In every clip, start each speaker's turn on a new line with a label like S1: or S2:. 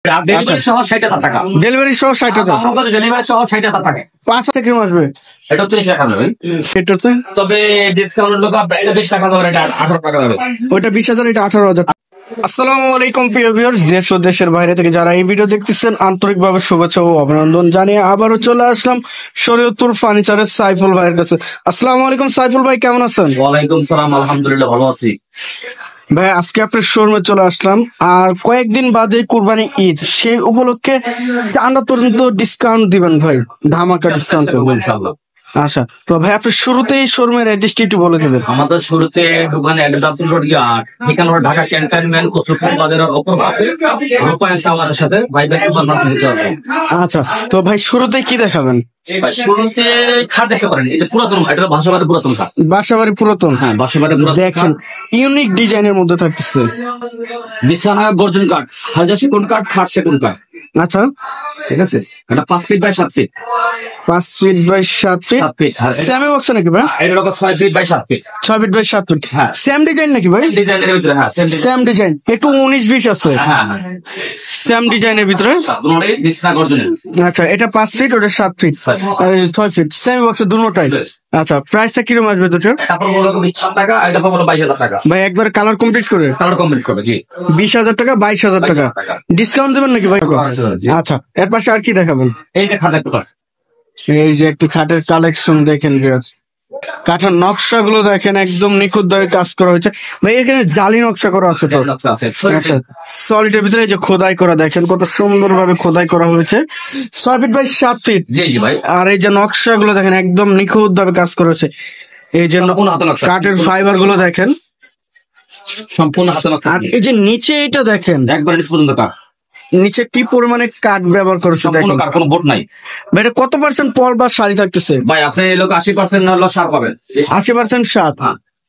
S1: Delivery সহ 60,000 টাকা।
S2: Delivery সহ 60,000।
S1: ডেলিভারি সহ 60,000 টাকা।
S2: 5 থেকে আসবে।
S1: এটা 30 টাকা যাবে।
S2: এটাতে
S1: তবে ডিসকাউন্ট লোক এটা 20 টাকা যাবে, এটা 18 টাকা যাবে।
S2: ওইটা 20,000, এটা 18,000। আসসালামু আলাইকুম প্রিয় ভিউয়ার্স, দেশ ও দেশের বাইরে থেকে যারা এই ভিডিও দেখতেছেন আন্তরিকভাবে শুভেচ্ছা ও অভিনন্দন জানিয়ে আবারও চলে আসলাম শরীয়তপুর ফার্নিচারের সাইফুল ভাইয়ের কাছে। আসসালামু আলাইকুম সাইফুল ভাই, কেমন আছেন?
S1: ওয়ালাইকুম সালাম, আলহামদুলিল্লাহ ভালো আছি
S2: ভাই। আজকে আপনার শোরুমে চলে আসলাম, আর কয়েকদিন বাদে কুরবানি ঈদ, সেই উপলক্ষে টানা পর্যন্ত ডিসকাউন্ট দিবেন ভাই, ধামাকা ডিসকাউন্ট
S1: ইনশাআল্লাহ।
S2: আচ্ছা, তো ভাই আপনি শুরুতেই শোরুমের অ্যাড্রেসটি একটু বলে দেবেন।
S1: আমাদের শুরুতে দোকানে ঠিকানা ঢাকা ক্যান্টনমেন্ট কসুপুর বাজারের অপর পাশে রূপায়ণ টাওয়ারের সাথে বাইবেল সুপার মার্কেট দিতে হবে।
S2: আচ্ছা, তো ভাই শুরুতে কি দেখাবেন?
S1: শুরুতে খাট দেখতে পারেন, এটা পুরাতন, এটা বাসাবাড়ি পুরাতন খাট।
S2: বাসাবাড়ি পুরাতন?
S1: হ্যাঁ, বাসাবাড়ি পুরাতন।
S2: দেখেন ইউনিক ডিজাইনের মধ্যে থাকতেছে।
S1: বিছানা গর্জন কাঠ, হাজার সেগুন কাঠ, খাট সেগুন কাঠ।
S2: আচ্ছা,
S1: ঠিক আছে। এটা 5 feet by 7 feet.
S2: 5 feet by 7 feet.
S1: 7 feet.
S2: Semi box নাকি ভাই?
S1: এটা হলো 6 feet by 7 feet.
S2: 6 feet by 7 feet.
S1: হ্যাঁ।
S2: সেম ডিজাইন নাকি ভাই?
S1: ডিজাইনের ভিতরে, হ্যাঁ
S2: সেম ডিজাইন, একটু 19-20 আছে।
S1: হ্যাঁ,
S2: সেম ডিজাইনের ভিতরে।
S1: দুটোই বিছানা গর্জন।
S2: আচ্ছা, এটা 5 ফিট, ওটা 7 ফিট, 6 ফিট, সেমি বক্সের দুটোটাই। আচ্ছা, প্রাইসটা কিরকম আসবে দুটো?
S1: তারপর হলো 20,000 টাকা, আর এটা হলো 22,000 টাকা।
S2: ভাই একবার কালার কমপ্লিট করে
S1: কালার কমপ্লিট করবে, জি।
S2: 20,000 টাকা, 22,000 টাকা ডিসকাউন্ট দেবেন নাকি ভাই? আচ্ছা, এর পাশে আর কি দেখাবেন?
S1: এইটা খাট একটু কর।
S2: এই যে একটি খাটের কালেকশন দেখেন, কাঠের নকশা গুলো দেখেন, একদম নিখুঁত ভাবে কাজ করা হয়েছে ভাই। এখানে জালি নকশা করা আছে তো? আচ্ছা, সলিডের ভিতরে যে খোদাই করা দেখেন, কত সুন্দর ভাবে খোদাই করা হয়েছে। 6 ফিট বাই 7 ফিট।
S1: জি জি ভাই।
S2: আর এই যে নকশা গুলো দেখেন, একদম নিখুঁত ভাবে কাজ করা হয়েছে। এই যে কাঠের ফাইবার গুলো দেখেন,
S1: সম্পূর্ণ হাতে নকশা।
S2: আর এই যে নিচে এটা দেখেন,
S1: একবার নিচ পর্যন্ত কাঠ।
S2: নিচে কি পরিমাণে কাঠ ব্যবহার করেছে দেখেন।
S1: কোনো বোর্ড নাই
S2: ভাই। এটা কত % পল বা শাড়ি থাকতেছে
S1: ভাই? আপনি এই লোক 80% হলো সার পাবেন।
S2: 80% সাত,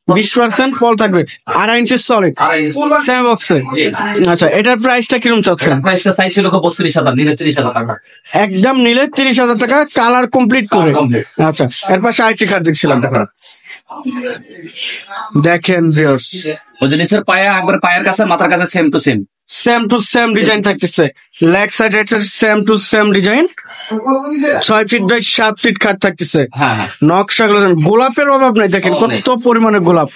S2: 20% পল থাকবে। 2.5 ইঞ্চি সলিড সেম বক্সে। আচ্ছা, এটার প্রাইসটা কিরকম চাচ্ছেন?
S1: প্রাইসটা চাইছে লোক 32,000, নিলে 30,000 টাকা।
S2: একদম নিলে 30,000 টাকা, কালার কমপ্লিট করে। আচ্ছা, এর পাশে আরেকটি কার্ড দেখছিলাম, দেখেন ভিউয়ার্স,
S1: ওই যে নিচের পায়া একবার পায়ের কাছে মাথার কাছে same to same,
S2: same to same design থাকতেছে। Leg side right side same to same design. 6 feet by 7 feet খাট থাকতেছে।
S1: হ্যাঁ হ্যাঁ।
S2: নকশা গুলো গোলাপের অভাব নাই, দেখেন কত পরিমাণে গোলাপ।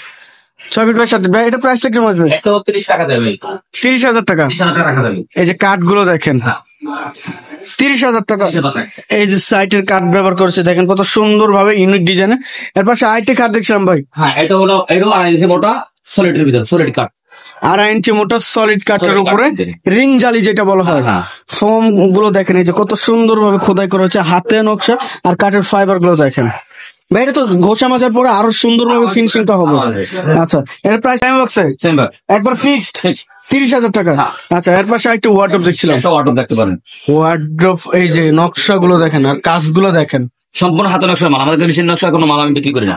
S2: 6 ফিট বাই 7 ফিট। ভাই এটা প্রাইসটা কিরকম আছে?
S1: 30 টাকা দেবে।
S2: 30,000 টাকা।
S1: 30,000 টাকা রাখা যাবে।
S2: এই যে কাঠ গুলো দেখেন, 30,000 টাকা। এই যে সাইটের কাঠ ব্যবহার করেছে দেখেন, কত সুন্দর ভাবে ইউনিক ডিজাইনের। এর পাশে আইটি কাঠ দেখছিলাম ভাই।
S1: হ্যাঁ, এটা হলো 2.5 ইঞ্চি মোটা সলিডের ভিতর, সলিড কাঠ।
S2: 2.5 ইঞ্চি মোটা সলিড কাঠের উপরে রিং জালি যেটা বলা হয়, ফোম গুলো দেখেন, এই যে কত সুন্দর ভাবে খোদাই করা হচ্ছে, হাতে নকশা আর কাঠের ফাইবার গুলো দেখেন। ভাই এটা তো ঘষা মাজার পরে আরো সুন্দর ভাবে ফিনিশিংটা হবে। আচ্ছা, এর প্রাইস টাইম বক্সে একবার ফিক্সড 30,000 টাকা। আচ্ছা, এর পাশে একটা ওয়ার্ডরোব দেখছিলাম।
S1: ওয়ার্ডরোব দেখতে পারেন।
S2: ওয়ার্ডরোব, এই যে নকশা গুলো দেখেন আর কাজগুলো দেখেন,
S1: সম্পূর্ণ হাতে নকশা মাল। আমাদের মেশিন নকশা কোনো মাল আমি বিক্রি করি না।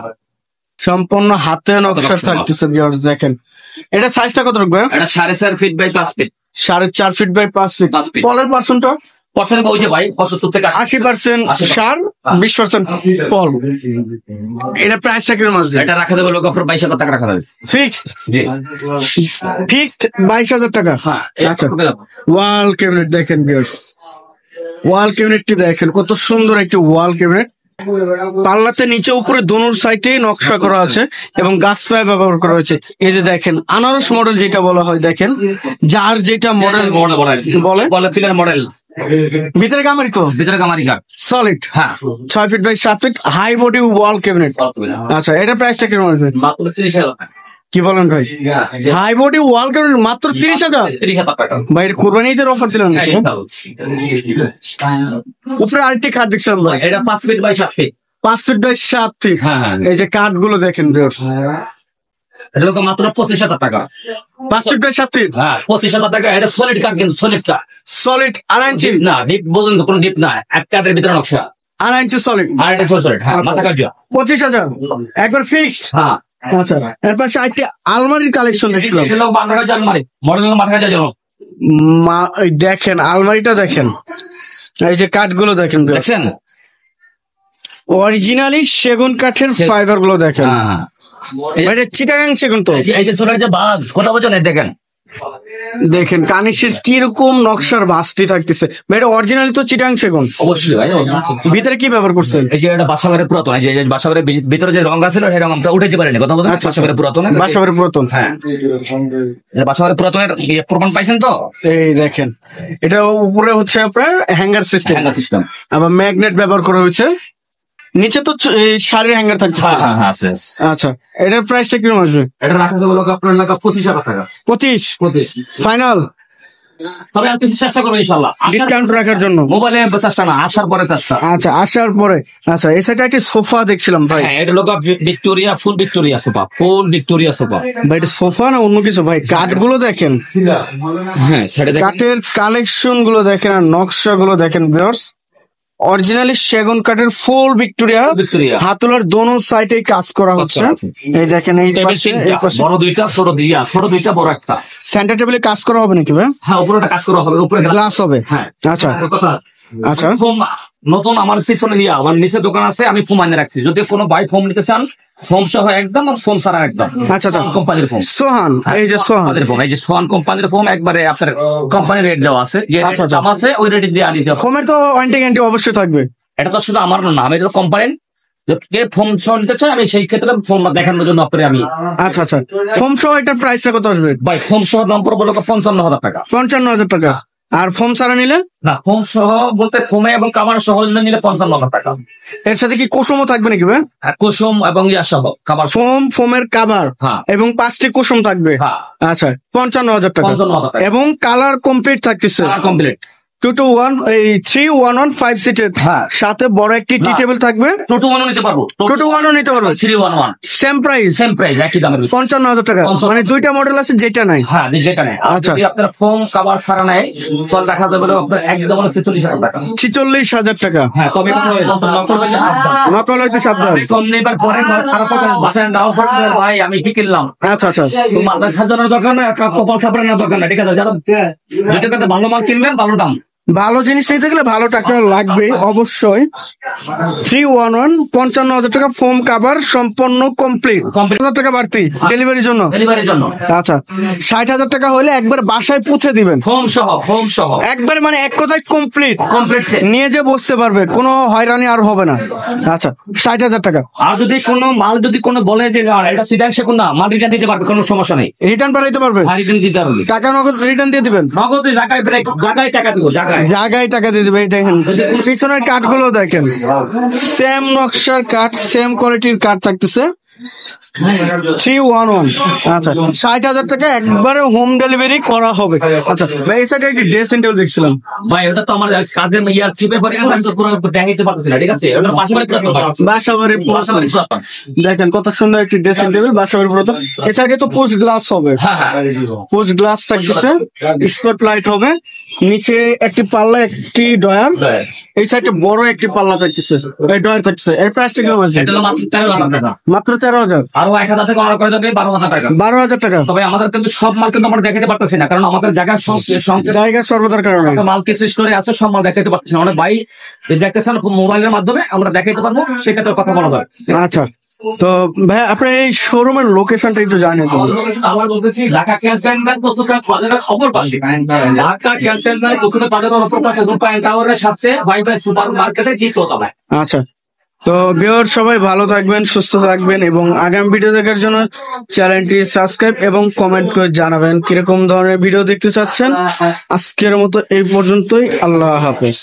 S2: সম্পূর্ণ হাতে নকশা থাকতেছে ভিউয়ার্স দেখেন। এটা সাইজটা কত রাখবে?
S1: এটা 4.5 feet by 5 feet.
S2: 4.5 feet by 5 feet. পলের পার্সেন্টটা
S1: পার্সেন্ট ওই যে ভাই 75 থেকে
S2: 80% সার, 20% পল। এটা প্রাইসটা কিরকম আসবে?
S1: এটা রাখা যাবে লোক আপনার 22,000 টাকা রাখা যাবে
S2: ফিক্সড।
S1: জি,
S2: ফিক্সড 22,000 টাকা।
S1: হ্যাঁ।
S2: আচ্ছা, ওয়াল ক্যাবিনেট দেখেন ভিউয়ার্স, ওয়াল ক্যাবিনেটটি দেখেন, কত সুন্দর একটি ওয়াল ক্যাবিনেট। পাল্লাতে নিচে উপরে দোনোর সাইডে নকশা করা আছে এবং গাছ পায়ে ব্যবহার করা হয়েছে। এই যে দেখেন আনারস মডেল যেটা বলা হয়, দেখেন যার যেটা মডেল বলে
S1: পিলার মডেল।
S2: ভিতরে গামারি তো,
S1: ভিতরে গামারি কাঠ
S2: সলিড।
S1: হ্যাঁ,
S2: 6 feet by 7 feet high body wall cabinet. আচ্ছা, এটা প্রাইসটা কিরকম আসবে?
S1: মাত্র 30,000 টাকা।
S2: কি বলেন ভাই? হাই বডি ওয়াল ক্যাবিনেট মাত্র 30,000?
S1: 30,000 টাকা
S2: ভাই কোরবানি ঈদের অফার দিলেন নাকি? উপরে আরেকটি খাট দেখছিলাম ভাই,
S1: এটা 5 feet by 7 feet.
S2: 5 feet by 7 feet.
S1: হ্যাঁ,
S2: এই যে কাঠ গুলো দেখেন ভিউয়ার্স,
S1: এটা লোক মাত্র 25,000 টাকা।
S2: 5 ফিট বাই 7 ফিট।
S1: হ্যাঁ, 25,000 টাকা। এটা সলিড কাঠ, কিন্তু সলিড কাঠ,
S2: সলিড 2.5 ইঞ্চি
S1: না ডিপ পর্যন্ত কোনো ডিপ না, এক কাঠের ভিতরে নকশা।
S2: 2.5 ইঞ্চি সলিড
S1: আর এটা সলিড। হ্যাঁ, মাথা কাজ।
S2: 25,000 একবার ফিক্সড।
S1: হ্যাঁ।
S2: আচ্ছা, এর পাশে আরেকটি আলমারির কালেকশন দেখছিলাম।
S1: এটা লোক মাথা কাজ আলমারি মডেল, মাথা কাজ জন্য।
S2: এই দেখেন আলমারিটা দেখেন, এই যে কাঠগুলো দেখেন,
S1: দেখছেন
S2: অরিজিনালি সেগুন কাঠের ফাইবার গুলো দেখেন।
S1: হ্যাঁ,
S2: এটা চিটাগাং সেগুন তো।
S1: এই যে সোলার যে বাস কথা বলছেন, দেখেন
S2: দেখেন কানিশের কিরকম নকশার ভাসটি থাকতেছে ভাই, এটা অরিজিনালি তো চিটাং সেগুন।
S1: অবশ্যই ভাই।
S2: ভিতরে কি ব্যবহার করছেন?
S1: এই যে এটা বাসাবাড়ির পুরাতন, এই যে বাসাবাড়ির ভিতরে যে রং আছে সেই রংটা উঠাইতে পারেনি, কথা বলছেন। বাসাবাড়ির পুরাতন,
S2: বাসাবাড়ির পুরাতন।
S1: হ্যাঁ, বাসাবাড়ির পুরাতনের প্রমাণ পাইছেন তো।
S2: এই দেখেন এটা উপরে হচ্ছে আপনার হ্যাঙ্গার সিস্টেম, আবার ম্যাগনেট ব্যবহার করা হয়েছে। নিচে তো এই শাড়ির হ্যাঙ্গার থাকছে।
S1: হ্যাঁ হ্যাঁ আছে।
S2: আচ্ছা, এটার প্রাইসটা কিরকম আসবে?
S1: এটা রাখা দেবো আপনার টাকা 25,000 টাকা।
S2: 25 ফাইনাল?
S1: তবে আর কিছু চেষ্টা করবো ইনশাল্লাহ
S2: ডিসকাউন্ট রাখার জন্য।
S1: মোবাইলে চেষ্টা না, আসার পরে চেষ্টা।
S2: আচ্ছা, আসার পরে। আচ্ছা, এই সাইডে একটা সোফা দেখছিলাম ভাই।
S1: হ্যাঁ, এটা লোক ভিক্টোরিয়া, ফুল ভিক্টোরিয়া সোফা, ফুল ভিক্টোরিয়া সোফা।
S2: ভাই এটা সোফা না অন্য কিছু ভাই? কাঠগুলো দেখেন,
S1: হ্যাঁ সেটা
S2: কাঠের কালেকশন গুলো দেখেন আর নকশা গুলো দেখেন ভিউয়ার্স। অরিজিনালি সেগুন কাঠের ফুল ভিক্টোরিয়া, হাতলার দোনো সাইডে কাজ করা হচ্ছে। এই দেখেন এই পাশে
S1: বড় দুইটা, ছোট দুইটা, বড় একটা।
S2: সেন্টার টেবিলে কাজ করা হবে নাকি ভাই?
S1: হ্যাঁ, উপরে কাজ করা হবে, উপরে
S2: গ্লাস হবে।
S1: হ্যাঁ
S2: আচ্ছা আচ্ছা।
S1: ফোম নতুন আমার পিছনে আমার নিচে দোকান আছে, আমি ফোম আনে রাখছি। যদি কোনো ভাই ফোম নিতে চান, ফোম সহ একদম, আর ফোম ছাড়া একদম।
S2: আচ্ছা আচ্ছা,
S1: কোম্পানির ফোম
S2: সোহান, এই যে সোহান
S1: ফোম, এই যে সোহান কোম্পানির ফোম, একবারে আপনার কোম্পানির রেট দেওয়া আছে, যে দাম আছে ওই রেটে দিয়ে আনি দেওয়া।
S2: ফোমের তো ওয়ারেন্টি গ্যারান্টি অবশ্যই থাকবে।
S1: এটা তো শুধু আমার না, আমি এটা কোম্পানির যে ফোম সহ নিতে চাই, আমি সেই ক্ষেত্রে ফোম দেখানোর জন্য আপনার আমি।
S2: আচ্ছা আচ্ছা, ফোম সহ এটার প্রাইসটা কত আসবে
S1: ভাই? ফোম সহ দাম পড়বে 55,000 টাকা।
S2: 55,000 টাকা। আর ফোম ছাড়া নিলে?
S1: না, ফোম সহ বলতে ফোমে এবং কামার সহ নিলে 55,000 টাকা।
S2: এর সাথে কি কুসুমও থাকবে নাকি ভাই?
S1: কুসুম এবং ইয়া সহ কামার,
S2: ফোমের কাভার এবং 5টি কুসুম থাকবে। আচ্ছা, 55,000 টাকা। এবং কালার কমপ্লিট থাকতেছে,
S1: কমপ্লিট
S2: 2-to-1, এই 3-1-1 5 সিটের। সাথে বড় একটি টি টেবিল থাকবে।
S1: 2-to-1 নিতে পারবো,
S2: 2-to-1 নিতে পারবে।
S1: 3-1-1
S2: সেম প্রাইস,
S1: একই দামের।
S2: 55,000 টাকা। মানে দুইটা মডেল আছে, যেটা নাই।
S1: হ্যাঁ, যেটা নাই।
S2: আচ্ছা,
S1: যদি আপনার ফোম কাভার ছাড়া নেয়, তাহলে দেখা যাবে আপনার একদম 46,000 টাকা।
S2: 46,000 টাকা।
S1: হ্যাঁ, তবে
S2: নকল হয়তো সাবধান।
S1: কম নেবার পরে বাসায় নাও করবে ভাই, আমি কি কিনলাম।
S2: আচ্ছা আচ্ছা,
S1: মাথা সাজানোর দরকার না, কপাল সাপড়ানোর দরকার না, ঠিক আছে। যারা যেটা ভালো মাল কিনবেন, ভালো দাম।
S2: ভালো জিনিস নিতে গেলে ভালো টাকা লাগবে অবশ্যই। 3-1-1 55,000 টাকা, ফোম কাভার সম্পূর্ণ কমপ্লিট। 50,000 টাকা বাড়তি ডেলিভারির জন্য। আচ্ছা, 60,000 টাকা হলে একবার বাসায় পৌঁছে দিবেন,
S1: ফোম সহ
S2: একবার, মানে এক কথায় কমপ্লিট নিয়ে যে বসতে পারবে, কোনো হয়রানি আর হবে না। আচ্ছা, 60,000 টাকা।
S1: আর যদি কোনো মাল কোনো বলে যে এটা সিডাং সেগুন না, মাল রিটার্ন দিতে পারবে, কোনো সমস্যা নেই।
S2: রিটার্ন পাঠাইতে পারবে?
S1: রিটার্ন দিতে পারবে।
S2: টাকা নগদ রিটার্ন দিয়ে দিবেন?
S1: নগদ জায়গায় টাকা দিব,
S2: জায়গায় টাকা দিয়ে দিবে। দেখেন পিছনের কাঠগুলো দেখেন, সেম নকশার কাঠ, সেম কোয়ালিটির কাঠ থাকতেছে। 3-1-1। আচ্ছা, 60,000 টাকা একবারে হোম ডেলিভারি করা হবে। আচ্ছা ভাই, এই সাইডে একটি ড্রেসিং টেবিল দেখছিলাম
S1: ভাই, ওটা তো আমার কাজের ইয়ার চিপে পড়ে গেছে, আমি তো পুরো দেখাইতে পারতেছি না, ঠিক আছে। ওটা
S2: বাসাবাড়ি পুরাতন। দেখেন কত সুন্দর একটি ড্রেসিং টেবিল, বাসাবাড়ি পুরাতন। এই সাইডে তো পোস্ট গ্লাস হবে, পোস্ট গ্লাস থাকতেছে, স্পট লাইট হবে, নিচে একটি পাল্লা, একটি ডয়ার, এই সাইডে বড় একটি পাল্লা থাকতেছে, এই ডয়ার থাকতেছে। এর প্রাইসটা কিরকম আছে? মাত্র 13,000।
S1: আরো 1,000 টাকা অর্ডার করে দেবে, 12,000 টাকা।
S2: 12,000 টাকা।
S1: তবে আমাদের কিন্তু সব মাল কিন্তু আমরা দেখাতে পারতেছি না, কারণ আমাদের
S2: জায়গা স্বল্পতার কারণে
S1: মাল কিছু স্টোরে আছে, সব মাল দেখাতে পারতেছি না। অনেক ভাই দেখতেছেন মোবাইলের মাধ্যমে, আমরা দেখাতে পারবো, সেক্ষেত্রে কথা বলা যায়।
S2: আচ্ছা, তো ভাই আপনার এই শোরুমের লোকেশনটা একটু জানেন?
S1: আমার বলতেছি ঢাকা ক্যান্টনমেন্ট কচুকাট বাজারের অপর পাশে, ঢাকা ক্যান্টনমেন্ট কচুকাট বাজারের অপর পাশে, রূপায়ণ টাওয়ারের সাথে ভাই সুপার মার্কেটে দ্বিতীয়তলায়।
S2: আচ্ছা, তো ভিউয়ার সবাই ভালো থাকবেন, সুস্থ থাকবেন, এবং আগামী ভিডিও দেখার জন্য চ্যানেলটি সাবস্ক্রাইব এবং কমেন্ট করে জানাবেন কিরকম ধরনের ভিডিও দেখতে চাচ্ছেন। আজকের মতো এই পর্যন্তই, আল্লাহ হাফেজ।